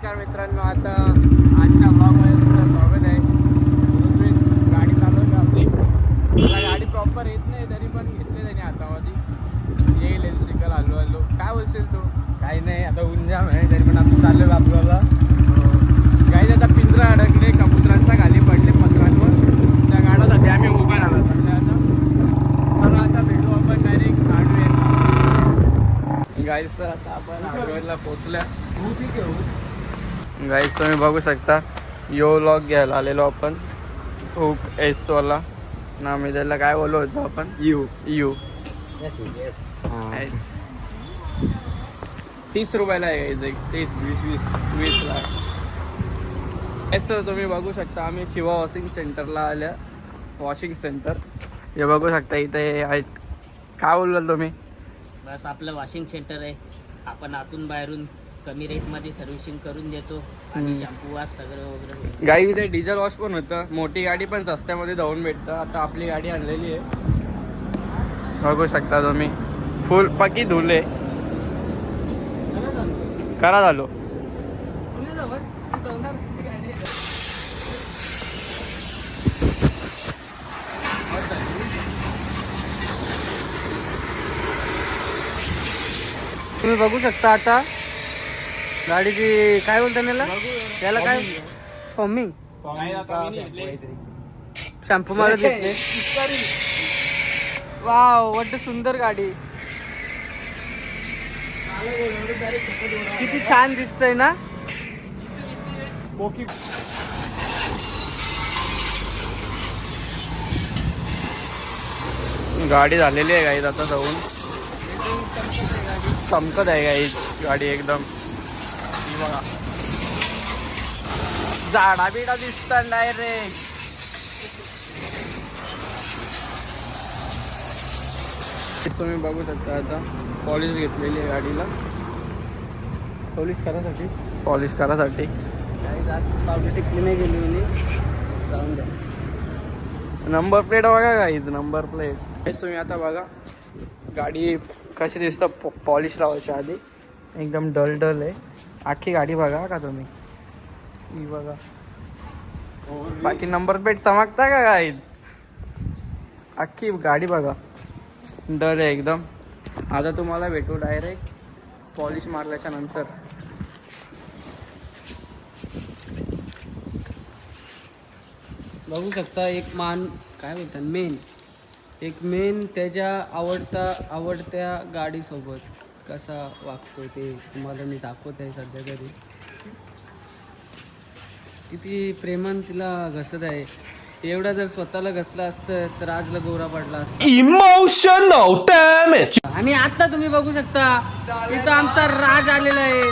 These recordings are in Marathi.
नमस्कार मित्रांनो, आता आजच्या ब्लॉगमध्ये तुमचं स्वागत आहे. गाडी चालवतो आपली. मला गाडी प्रॉपर येत नाही तरी पण घेतली त्यांनी हातामध्ये. येईल शिकल हलू हलू. काय बोलशील तू? काही नाही, आता ऊन जाम आहे तरी पण आपण चाललो बाबूला. काही आता पिंजरा अडकले, कबुतरांचा खाली पडले पत्रांवर. त्या गाड्यासाठी आम्ही उभा राहिलो सध्या. आता चला आता भेटू आपण डायरेक्ट हार्डवेअर. गाईस आता आपण हार्डवेअरला पोचल्या. गाईस तुम्ही बघू शकता, यो लॉक घ्यायला आलेलो आपण. हुक एस वाला ना, मी त्याला काय बोललो होतो आपण? यू 30 रुपयाला आहे. 30-20 ला. तर तुम्ही बघू शकता, आम्ही शिवा वॉशिंग सेंटरला आल्या. वॉशिंग सेंटर हे बघू शकता इथे आहेत. काय बोललो तुम्ही? बस आपलं वॉशिंग सेंटर आहे. आपण आतून बाहेरून कमी रेटमध्ये सर्व्हिसिंग करून देतो आणि शॅम्पू वॉश सगळं वगैरे. गाडी इथे डिझेल वॉश पण होतं. मोठी गाडी पण सस्त्यामध्ये जाऊन भेटतं. आता आपली गाडी आणलेली आहे, बघू शकता तुम्ही. फुल पकी धुले करा झालो. तुम्ही बघू शकता आता गाडीची काय बोलता त्याला काय फॉर्मिंग शॅम्पू मारत घेतले. वाव, वाटत सुंदर गाडी. किती छान दिसतंय ना. गाडी झालेली आहे गाईत आता जाऊन. चमकत आहे गाई गाडी एकदम. बघा झाडा बिडा दिसतात डायरेक्ट. तुम्ही बघू शकता आता पॉलिश घेतलेली आहे गाडीला. पॉलिश करासाठी पावडर टिकली नाही गेली म्हणजे जाऊन द्या. नंबर प्लेट बघा गाईज, नंबर प्लेट. तुम्ही आता बघा गाडी कशी दिसतं पॉलिश लावायच्या आधी. एकदम डल डल आहे. आखी गाडी बघा का तुम्ही, ही बघा. बाकी नंबर प्लेट चमकता का गाईज? अख्खी गाडी बघा डल आहे एकदम. आता तुम्हाला भेटू डायरेक्ट पॉलिश मारल्याच्या नंतर. बघू शकता एक मान काय बोलतात मेन त्याच्या आवडत्या गाडीसोबत कसा वागतो ते तुम्हाला मी दाखवत आहे सध्या तरी. किती प्रेमान तिला घसत आहे. एवढा जर स्वतःला घसला असतं तर आजला गोरा पडला असता. Emotional damage. आणि आता तुम्ही बघू शकता इथं आमचा राज आलेला आहे.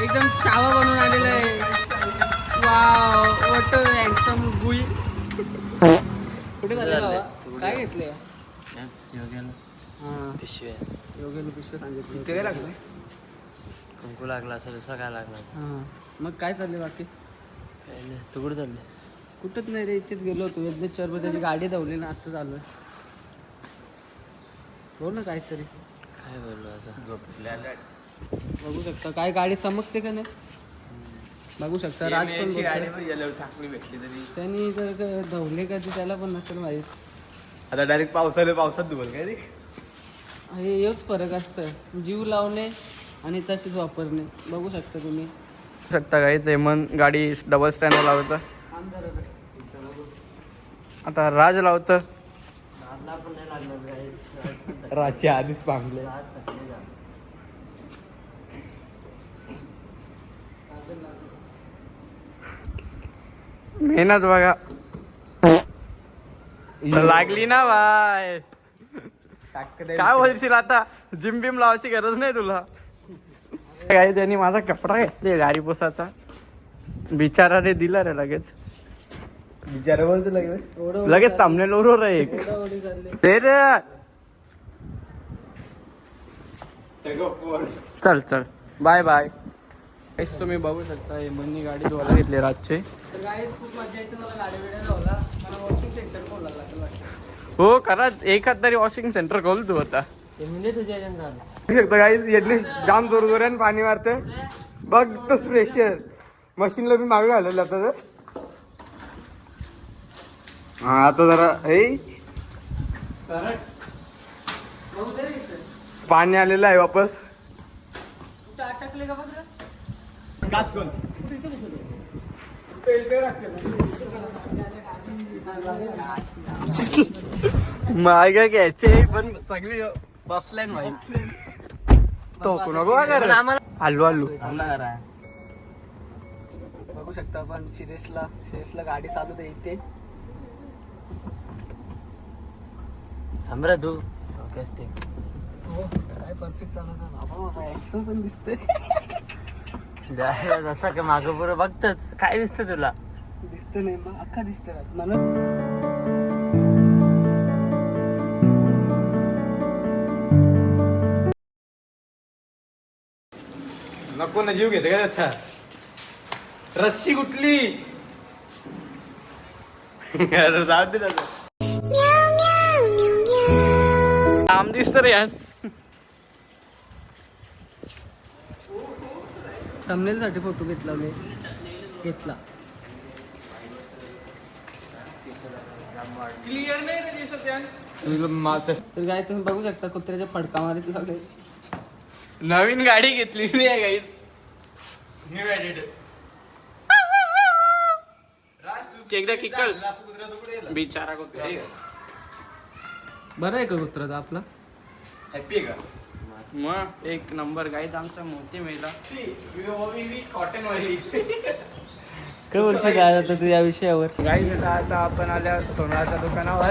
एकदम छावा बनून आलेला आहे. वाव, व्हॉट हँडसम गुई. कुठे झाले? काय घेतले? योग्याला पिशव्या सांगितलं. कुंकू लागला असेल, दुसरा काय लागणार. मग काय चाललंय बाकी? काही नाही. तू कुठे चालले? कुठंच नाही रे, इथेच गेलो होतो. यज्ञेश्वर त्याची गाडी धावली ना, आत्ता चालू आहे. बोल ना काहीतरी. काय बोललो आता? बघू शकता काय गाडी चमकते का नाही. बघू शकता राज पण त्यांनी जर धावले का ते त्याला पण नसेल माहीत. आता डायरेक्ट पावसात दुबल काय रे. हेच फरक असतं, जीव लावणे आणि तशीच वापरणे. बघू शकता तुम्ही. शकता गाईच हेमन गाडी डबल स्टँडवर लावतं. आता राज लावतं. रातच्या आधीच पांगले. मेहनत बघा लागली ना बाय. काय बोलशील आता? जिम बिम लावायची गरज नाही तुला. काही त्यांनी माझा कपडा घेतले गाडी पुसाचा. बिचाराने दिला रे लगेच. बिचारा बोलतो लगेच थांबलेलो बरोबर आहे एक. ते रे चल चल बाय बाय. तुम्ही बघू शकता हेमननी गाडी धुवायला घेतली रातचे. खूप मजा येते मला गाडी बिड्या धावला. मला वॉशिंग सेंटर खोलायला लागलं. हो खरंच एखाद तरी वॉशिंग सेंटर खोल तू आता. तुझ्या शकता गाईज, एटलीस्ट जाम जोर जोराने पाणी मारते. बघ तो प्रेशर. मशीनला मी मागे घालवलं आता तर. हा आता जरा हे पाणी आलेलं आहे वापस. अटकले का बघ. काच कोण मागे घ्यायचे पण सगळी बसलाय माहिती टोकू नको आलू आलू बघू शकता आपण शिरेशला गाडी चालू दे इथे. थांब रे तू ओके असते काय परफेक्ट चालवता बाबा ऍक्शन पण दिसते. जसं का मागं पुढं बघतच काय दिसतं तुला. दिसतं नाही मग अख्खा दिसतं म्हणून. नको ना जीव घेते का त्याचा. रस्सी कुठली अरे जाऊ दे त्याचा. काम दिसत रे यार. थंबनेल साठी फोटो घेतला मी घेतला. क्लिअर नाही रे दिसत यार. तर काय तुम्ही बघू शकता कुत्र्याच्या फडका मारीत लावले. नवीन गाडी घेतली मी आहे गाईत. एकदा किकल बिचारा कुत्रा. बरं आहे का कुत्रा आपला. हॅपी आहे का. मग एक नंबर गाईत आमचा मोठी महिला कॉटन वाली. काय वर्ष काय जातं तू या विषयावर. गाईज आता आपण आल्या सोनाराच्या दुकानावर.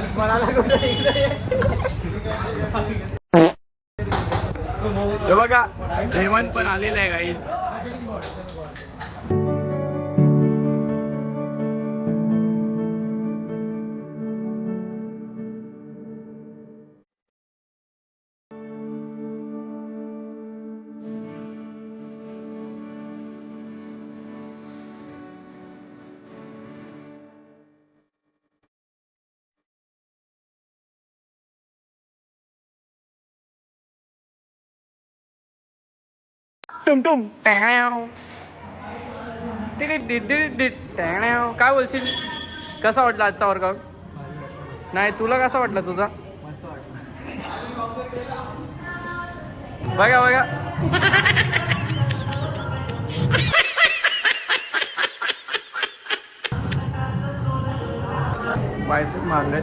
हे बघा हेमंत पण आलेला आहे गाईज. टुमटुम टॅव. ते काही डिड टॅव. काय बोलशील कसा वाटला आजचा वर्कआउट. नाही तुला कसा वाटला तुझा. मस्त वाटलं. बघा बघा बायसेप मारले.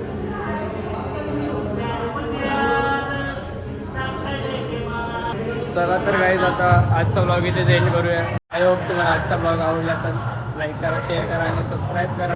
चला तर गाईज आता आजचा ब्लॉग इथे एंड करूया. आय होप तुम्हाला आजचा ब्लॉग आवडला तर लाईक करा शेअर करा आणि सबस्क्राईब करा.